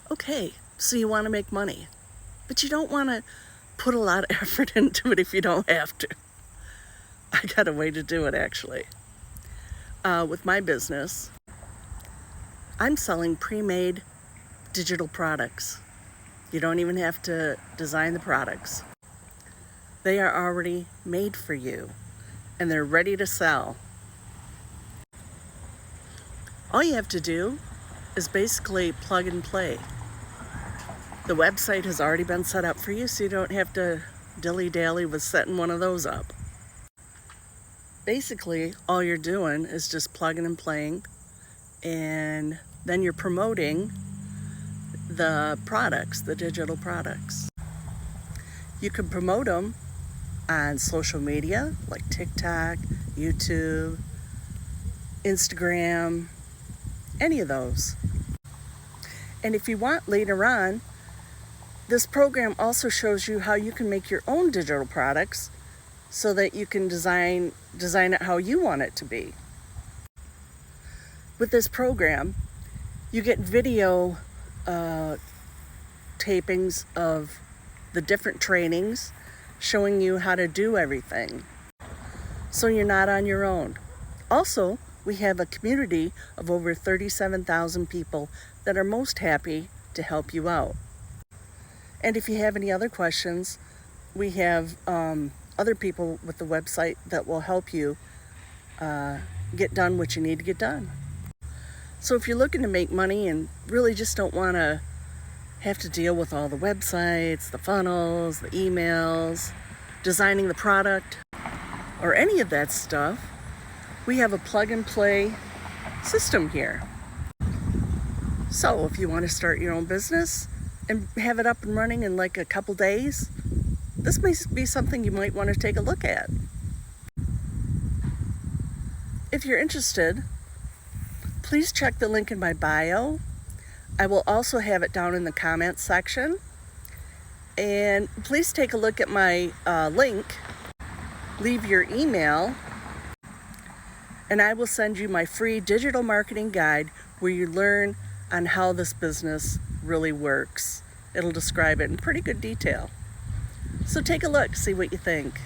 Okay, so you want to make money, but you don't want to put a lot of effort into it if you don't have to. I got a way to do it, actually. With my business, I'm selling pre-made digital products. You don't even have to design the products. They are already made for you, and they're ready to sell. All you have to do is basically plug and play. The website has already been set up for you, so you don't have to dilly-dally with setting one of those up. Basically, all you're doing is just plugging and playing, and then you're promoting the products, the digital products. You can promote them on social media like TikTok, YouTube, Instagram, any of those. And if you want later on, this program also shows you how you can make your own digital products so that you can design it how you want it to be. With this program, you get video tapings of the different trainings showing you how to do everything, so you're not on your own. Also, we have a community of over 37,000 people that are most happy to help you out. And if you have any other questions, we have other people with the website that will help you get done what you need to get done. So if you're looking to make money and really just don't want to have to deal with all the websites, the funnels, the emails, designing the product, or any of that stuff, we have a plug and play system here. So if you want to start your own business and have it up and running in like a couple days, this may be something you might want to take a look at. If you're interested, please check the link in my bio. I will also have it down in the comments section. And please take a look at my link, leave your email, and I will send you my free digital marketing guide where you learn on how this business really works. It'll describe it in pretty good detail. So take a look, see what you think.